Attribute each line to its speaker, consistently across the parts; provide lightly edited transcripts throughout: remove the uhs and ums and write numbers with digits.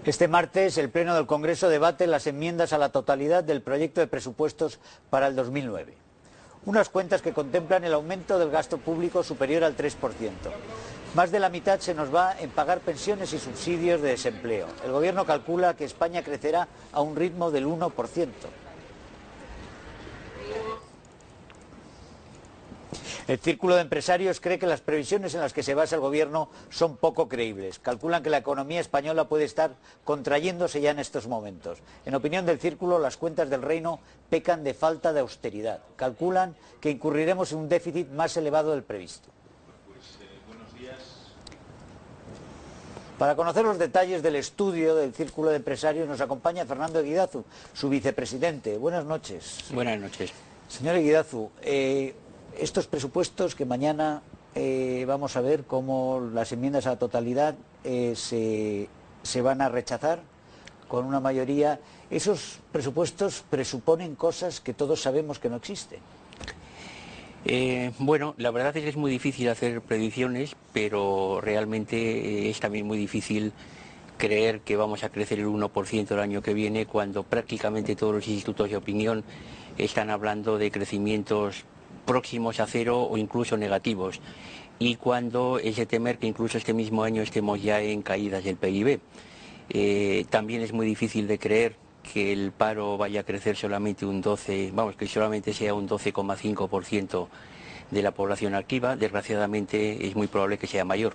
Speaker 1: Este martes, el Pleno del Congreso debate las enmiendas a la totalidad del proyecto de presupuestos para el 2009. Unas cuentas que contemplan el aumento del gasto público superior al 3%. Más de la mitad se nos va en pagar pensiones y subsidios de desempleo. El Gobierno calcula que España crecerá a un ritmo del 1%. El Círculo de Empresarios cree que las previsiones en las que se basa el Gobierno son poco creíbles. Calculan que la economía española puede estar contrayéndose ya en estos momentos. En opinión del Círculo, las cuentas del Reino pecan de falta de austeridad. Calculan que incurriremos en un déficit más elevado del previsto.
Speaker 2: Buenos días.
Speaker 1: Para conocer los detalles del estudio del Círculo de Empresarios nos acompaña Fernando Eguidazu, su vicepresidente. Buenas noches.
Speaker 3: Buenas noches.
Speaker 1: Señor Eguidazu, estos presupuestos que mañana vamos a ver cómo las enmiendas a la totalidad se van a rechazar con una mayoría, esos presupuestos presuponen cosas que todos sabemos que no existen.
Speaker 3: Bueno, la verdad es que es muy difícil hacer predicciones, pero realmente es también muy difícil creer que vamos a crecer el 1% el año que viene cuando prácticamente todos los institutos de opinión están hablando de crecimientos próximos a cero o incluso negativos, y cuando es de temer que incluso este mismo año estemos ya en caídas del PIB. También es muy difícil de creer que el paro vaya a crecer solamente un 12, que solamente sea un 12,5% de la población activa. Desgraciadamente es muy probable que sea mayor.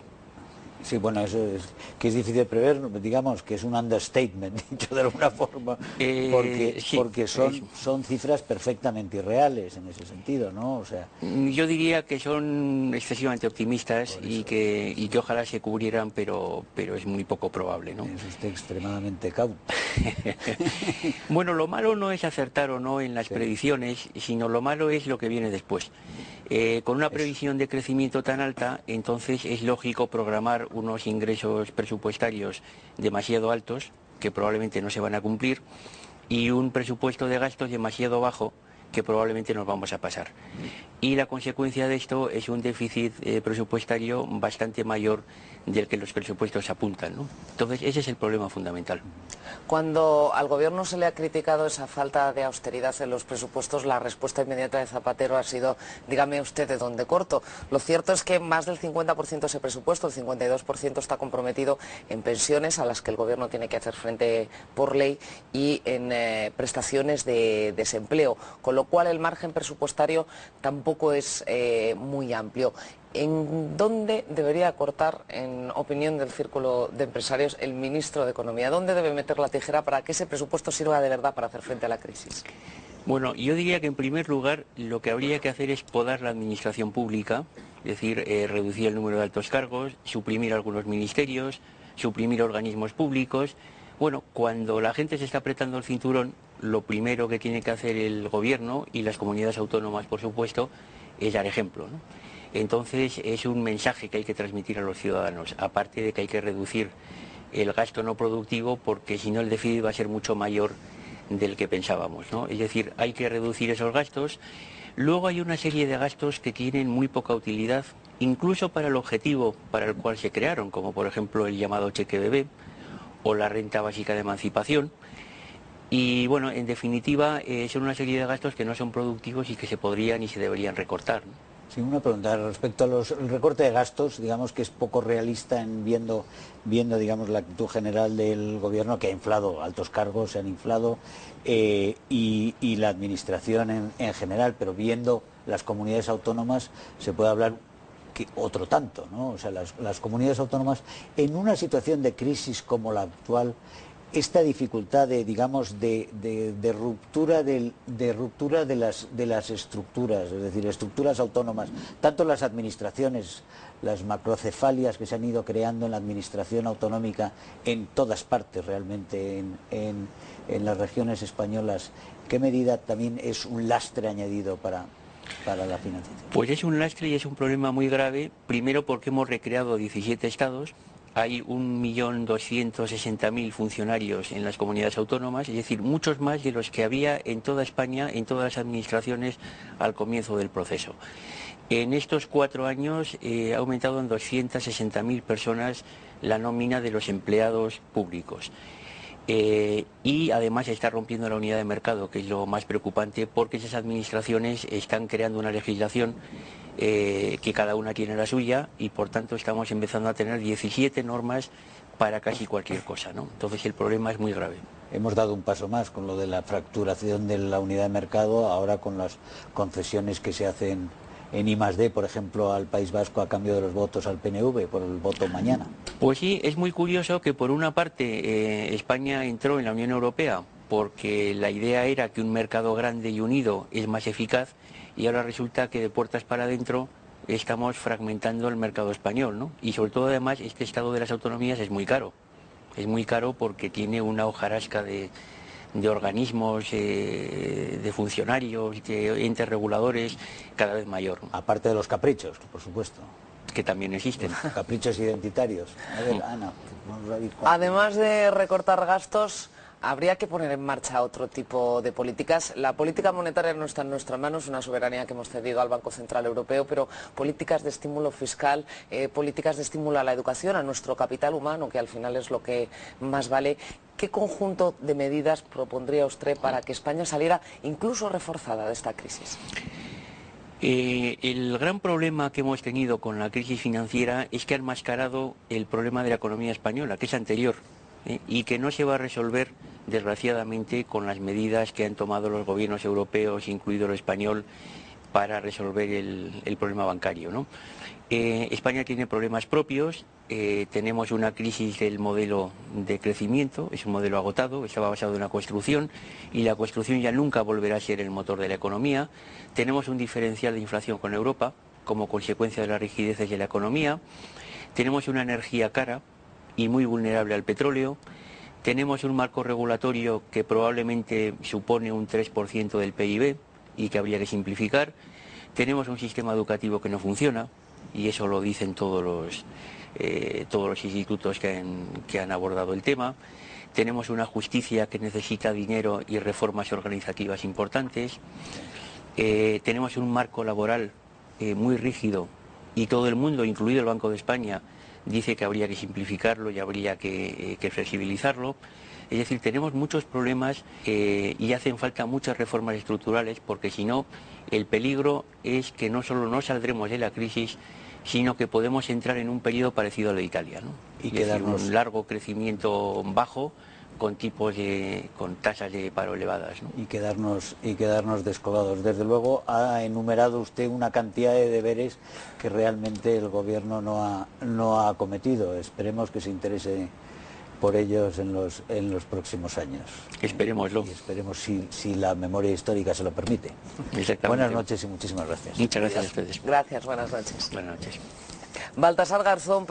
Speaker 1: Sí, bueno, eso es que es difícil de prever, digamos que es un understatement, dicho de alguna forma, porque son cifras perfectamente irreales en ese sentido, ¿no? O sea,
Speaker 3: yo diría que son excesivamente optimistas y que ojalá se cubrieran, pero es muy poco probable, ¿no?
Speaker 1: Es usted extremadamente cauto.
Speaker 3: Bueno, lo malo no es acertar o no en las predicciones, sino lo malo es lo que viene después. Con una previsión de crecimiento tan alta, entonces es lógico programar unos ingresos presupuestarios demasiado altos, que probablemente no se van a cumplir, y un presupuesto de gastos demasiado bajo, que probablemente nos vamos a pasar. Y la consecuencia de esto es un déficit presupuestario bastante mayor del que los presupuestos apuntan, ¿no? Entonces ese es el problema fundamental.
Speaker 4: Cuando al Gobierno se le ha criticado esa falta de austeridad en los presupuestos, la respuesta inmediata de Zapatero ha sido: dígame usted de dónde corto. Lo cierto es que más del 50% de ese presupuesto, el 52%, está comprometido en pensiones a las que el Gobierno tiene que hacer frente por ley y en prestaciones de desempleo, con lo cual el margen presupuestario tampoco es muy amplio. ¿En dónde debería cortar, en opinión del Círculo de Empresarios, el ministro de Economía? ¿Dónde debe meter la tijera para que ese presupuesto sirva de verdad para hacer frente a la crisis?
Speaker 3: Bueno, yo diría que en primer lugar lo que habría que hacer es podar la administración pública, es decir, reducir el número de altos cargos, suprimir algunos ministerios, suprimir organismos públicos. Bueno, cuando la gente se está apretando el cinturón, lo primero que tiene que hacer el Gobierno y las comunidades autónomas, por supuesto, es dar ejemplo, ¿no? Entonces es un mensaje que hay que transmitir a los ciudadanos, aparte de que hay que reducir el gasto no productivo, porque si no el déficit va a ser mucho mayor del que pensábamos, ¿no? Es decir, hay que reducir esos gastos. Luego hay una serie de gastos que tienen muy poca utilidad, incluso para el objetivo para el cual se crearon, como por ejemplo el llamado cheque bebé o la renta básica de emancipación. Y bueno, en definitiva, son una serie de gastos que no son productivos y que se podrían y se deberían recortar, ¿no?
Speaker 1: Sí, una pregunta respecto al recorte de gastos, digamos que es poco realista en viendo digamos la actitud general del Gobierno, que ha inflado altos cargos, se han inflado, y la administración en general, pero viendo las comunidades autónomas se puede hablar que otro tanto, ¿no? O sea, las comunidades autónomas en una situación de crisis como la actual, esta dificultad de, digamos, de ruptura de las estructuras, es decir, estructuras autónomas, tanto las administraciones, las macrocefalias que se han ido creando en la administración autonómica en todas partes realmente, en las regiones españolas, ¿qué medida también es un lastre añadido para la financiación?
Speaker 3: Pues es un lastre y es un problema muy grave, primero porque hemos recreado 17 estados. Hay 1.260.000 funcionarios en las comunidades autónomas, es decir, muchos más de los que había en toda España, en todas las administraciones al comienzo del proceso. En estos 4 años ha aumentado en 260.000 personas la nómina de los empleados públicos. Y además se está rompiendo la unidad de mercado, que es lo más preocupante, porque esas administraciones están creando una legislación que cada una tiene la suya y por tanto estamos empezando a tener 17 normas para casi cualquier cosa, ¿no? Entonces el problema es muy grave.
Speaker 1: Hemos dado un paso más con lo de la fracturación de la unidad de mercado, ahora con las concesiones que se hacen en I+D, por ejemplo, al País Vasco a cambio de los votos al PNV, por el voto mañana.
Speaker 3: Pues sí, es muy curioso que por una parte España entró en la Unión Europea porque la idea era que un mercado grande y unido es más eficaz y ahora resulta que de puertas para adentro estamos fragmentando el mercado español, ¿no? Y sobre todo además este estado de las autonomías es muy caro. Es muy caro porque tiene una hojarasca de organismos, de funcionarios, de entes reguladores cada vez mayor.
Speaker 1: Aparte de los caprichos, por supuesto.
Speaker 3: Que también existen.
Speaker 1: Los caprichos identitarios. A ver, Ana, vamos a ver
Speaker 4: Además de recortar gastos, habría que poner en marcha otro tipo de políticas. La política monetaria no está en nuestras manos, una soberanía que hemos cedido al Banco Central Europeo, pero políticas de estímulo fiscal, políticas de estímulo a la educación, a nuestro capital humano, que al final es lo que más vale. ¿Qué conjunto de medidas propondría usted para que España saliera incluso reforzada de esta crisis?
Speaker 3: El gran problema que hemos tenido con la crisis financiera es que ha enmascarado el problema de la economía española, que es anterior, y que no se va a resolver, desgraciadamente, con las medidas que han tomado los gobiernos europeos, incluido el español, para resolver el problema bancario, ¿no? España tiene problemas propios, tenemos una crisis del modelo de crecimiento, es un modelo agotado, estaba basado en la construcción y la construcción ya nunca volverá a ser el motor de la economía. Tenemos un diferencial de inflación con Europa como consecuencia de las rigideces de la economía. Tenemos una energía cara y muy vulnerable al petróleo. Tenemos un marco regulatorio que probablemente supone un 3% del PIB y que habría que simplificar. Tenemos un sistema educativo que no funciona y eso lo dicen todos los institutos que han abordado el tema. Tenemos una justicia que necesita dinero y reformas organizativas importantes. Tenemos un marco laboral muy rígido y todo el mundo, incluido el Banco de España, dice que habría que simplificarlo y habría que flexibilizarlo. Es decir, tenemos muchos problemas y hacen falta muchas reformas estructurales porque si no, el peligro es que no solo no saldremos de la crisis, sino que podemos entrar en un periodo parecido al de Italia, ¿no? Y quedarnos un largo crecimiento bajo con tasas de paro elevadas, ¿no?
Speaker 1: Y quedarnos descolgados. Desde luego ha enumerado usted una cantidad de deberes que realmente el gobierno no ha acometido. Esperemos que se interese por ellos en los próximos años.
Speaker 3: Esperémoslo.
Speaker 1: Y esperemos si la memoria histórica se lo permite.
Speaker 3: Exactamente.
Speaker 1: Buenas noches y muchísimas gracias.
Speaker 3: Muchas gracias a ustedes.
Speaker 4: Gracias, buenas noches.
Speaker 3: Buenas noches.
Speaker 4: Baltasar Garzón.